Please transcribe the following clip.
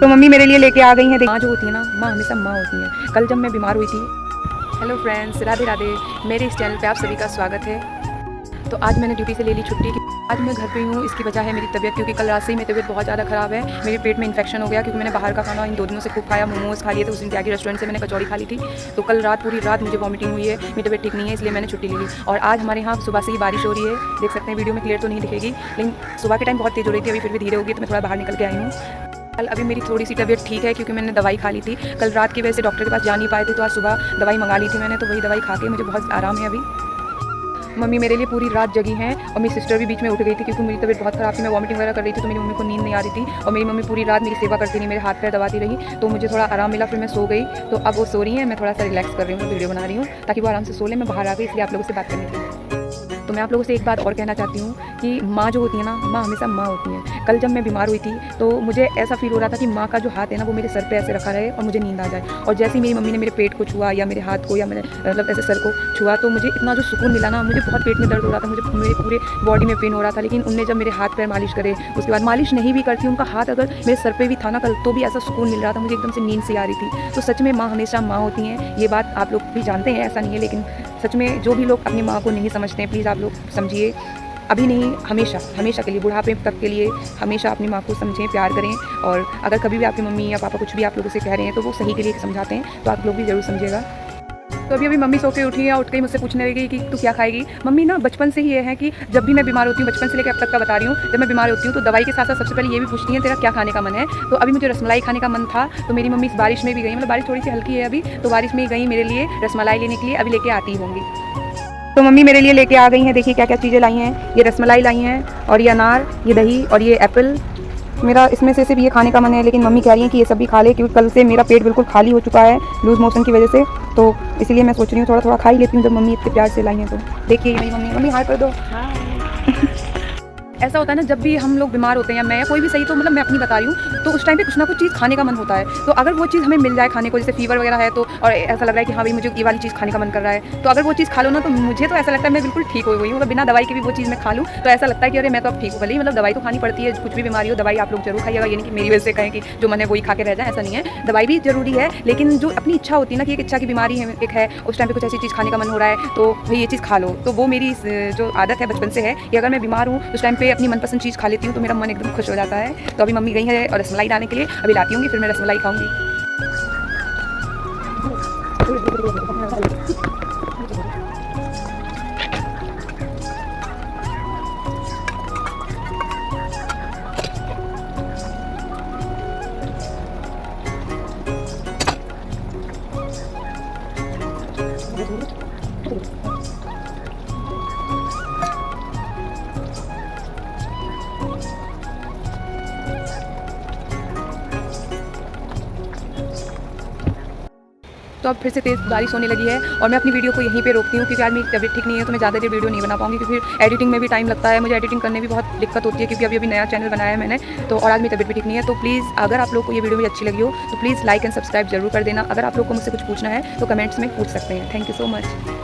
तो मम्मी मेरे लिए लेके आ गई हैं। माँ जो होती है ना, माँ हमेशा माँ होती हैं। कल जब मैं बीमार हुई थी। Hello friends, Radhe Radhe. मेरे इस चैनल पे आप सभी का स्वागत है। तो आज मैंने ड्यूटी से ले ली छुट्टी। आज मैं घर पे हूँ, इसकी वजह है मेरी तबीयत, क्योंकि कल रात से ही मेरी तबीयत बहुत ज़्यादा ख़राब है। मेरे पेट में इन्फेक्शन हो गया, क्योंकि मैंने बाहर का खाना इन 2 दिनों से खूब खाया। मोमोज़ खा लिए थे, उस दिन त्यागी रेस्टोरेंट से मैंने कचौड़ी खा ली थी। तो कल रात पूरी रात मुझे वॉमिटिंग हुई है, मेरी तबीयत ठीक नहीं है, इसलिए मैंने छुट्टी ले ली। और आज हमारे यहाँ सुबह से ही बारिश हो रही है, देख सकते हैं। वीडियो में क्लियर तो नहीं दिखेगी, लेकिन सुबह के टाइम बहुत तेज़ हो रही थी, अभी फिर भी धीरे होगी। तो मैं थोड़ा बाहर निकल के आई हूँ। कल अभी मेरी थोड़ी सी तबीयत ठीक है, क्योंकि मैंने दवाई खा ली थी। कल रात की वजह से डॉक्टर के पास जा नहीं पाए थे, तो आज सुबह दवाई मंगा ली थी मैंने, तो वही दवाई खा के मुझे बहुत आराम है अभी। मम्मी मेरे लिए पूरी रात जगी हैं, और मेरी सिस्टर भी बीच में उठ गई थी, क्योंकि मेरी तबीयत बहुत ख़राब थी। मैं वॉमिटिंग वगैरह कर रही थी, तो मेरी मम्मी को नींद नहीं आ रही थी। और मेरी मम्मी पूरी रात मेरी सेवा करती रही, मेरे हाथ पैर दबाती रही, तो मुझे थोड़ा आराम मिला। फिर मैं सो गई, तो अब वो सो रही हैं, मैं थोड़ा सा रिलैक्स कर रही हूँ, वीडियो बना रही हूँ ताकि वो आराम से सो ले। मैं बाहर आ गई, इसलिए आप लोगों से बात करनी थी। तो मैं आप लोगों से एक बात और कहना चाहती हूँ कि माँ जो होती है ना, माँ हमेशा माँ होती हैं। कल जब मैं बीमार हुई थी, तो मुझे ऐसा फील हो रहा था कि माँ का जो हाथ है ना, वो मेरे सर पे ऐसे रखा रहे और मुझे नींद आ जाए। और जैसे ही मेरी मम्मी ने मेरे पेट को छुआ, या मेरे हाथ को, या मेरे मतलब ऐसे सर को छुआ, तो मुझे इतना जो सुकून मिला ना, मुझे बहुत पेट में दर्द हो रहा था, मुझे मेरे पूरे बॉडी में पेन हो रहा था। लेकिन उनने जब मेरे हाथ पैर मालिश करे, उसके बाद मालिश नहीं भी करती, उनका हाथ अगर मेरे सर पे भी था ना कल, तो भी ऐसा सुकून मिल रहा था, मुझे एकदम से नींद सी आ रही थी। तो सच में माँ हमेशा माँ होती हैं, ये बात आप लोग भी जानते हैं, ऐसा नहीं है। लेकिन सच में जो भी लोग अपनी माँ को नहीं समझते हैं, प्लीज़ आप लोग समझिए। अभी नहीं, हमेशा हमेशा के लिए, बुढ़ापे तक के लिए हमेशा अपनी माँ को समझें, प्यार करें। और अगर कभी भी आपकी मम्मी या पापा कुछ भी आप लोगों से कह रहे हैं, तो वो सही के लिए समझाते हैं, तो आप लोग भी ज़रूर समझिएगा। तो अभी मम्मी सो के उठी है, उठ के मुझसे पूछने लगी कि तू क्या खाएगी। मम्मी ना बचपन से ही ये है कि जब भी मैं बीमार होती हूँ, बचपन से लेकर अब तक का बता रही हूँ, जब मैं बीमार होती हूँ तो दवाई के साथ साथ सबसे पहले ये भी पूछती है तेरा क्या खाने का मन है। तो अभी मुझे रसमलाई खाने का मन था, तो मेरी मम्मी इस बारिश में भी गई, मतलब बारिश थोड़ी सी हल्की है अभी, तो बारिश में ही गई मेरे लिए रसमलाई लेने के लिए। अभी लेके आती होंगी। तो मम्मी मेरे लिए लेके आ गई हैं, देखिए क्या क्या चीज़ें लाई हैं। ये रसमलाई लाई हैं, और ये अनार, ये दही, और ये एप्पल। मेरा इसमें से सिर्फ ये खाने का मन है, लेकिन मम्मी कह रही हैं कि ये सब भी खा ले, क्योंकि कल से मेरा पेट बिल्कुल खाली हो चुका है लूज़ मोशन की वजह से। तो इसलिए मैं सोच रही हूँ थोड़ा थोड़ा खा ही लेती हूँ, जब मम्मी इतने प्यार से लाई हैं। तो देखिए मेरी मम्मी, मम्मी हाथ कर दो। ऐसा होता है ना, जब भी हम लोग बीमार होते हैं, या मैं या कोई भी सही, तो मतलब मैं अपनी बता रही हूँ, तो उस टाइम पे कुछ ना कुछ चीज़ खाने का मन होता है। तो अगर वो चीज़ हमें मिल जाए खाने को, जैसे फीवर वगैरह है, तो और ऐसा लग रहा है कि हाँ भाई मुझे ये वाली चीज़ खाने का मन कर रहा है, तो अगर वो चीज़ खा लो ना, तो मुझे तो ऐसा लगता है मैं बिल्कुल ठीक हो गई हूँ। बिना दवाई के भी वो चीज़ मैं खा लूँ, तो ऐसा लगता है कि अरे मैं तो अब ठीक हूँ। भले ही मतलब दवाई तो खानी पड़ती है, कुछ भी बीमारी हो दवाई आप लोग जरूर खाइएगा। ये नहीं कि मेरी वजह से कहें कि जो मन है वही खा के रह जाए, ऐसा नहीं है। दवाई भी जरूरी है, लेकिन जो अपनी इच्छा होती है ना, कि एक इच्छा की बीमारी है, एक है, उस टाइम पे कुछ ऐसी चीज़ खाने का मन हो रहा है, तो भाई ये चीज़ खा लो। तो वो मेरी जो आदत है बचपन से है कि अगर मैं बीमार हूँ, उस टाइम पे अपनी मनपसंद चीज़ खा लेती हूँ, तो मेरा मन एकदम खुश हो जाता है। तो अभी मम्मी गई है और रसमलाई लाने के लिए, अभी लाती होंगी, फिर मैं रसमलाई खाऊंगी। तो अब फिर से तेज़ बारिश होने लगी है, और मैं अपनी वीडियो को यहीं पे रोकती हूँ, क्योंकि आज मेरी तबीयत ठीक नहीं है, तो मैं ज़्यादा देर वीडियो नहीं बना पाऊँगी, क्योंकि फिर एडिटिंग में भी टाइम लगता है। मुझे एडिटिंग करने में भी बहुत दिक्कत होती है, क्योंकि अभी नया चैनल बनाया है मैंने, तो और आज मेरी तबीयत भी ठीक नहीं है। तो प्लीज़ अगर आप लोग को ये वीडियो मुझे अच्छी लगी हो, तो प्लीज़ लाइक एंड सब्सक्राइब जरूर कर देना। अगर आप लोग को मुझसे कुछ पूछना है, तो कमेंट्स में पूछ सकते हैं। Thank you so much.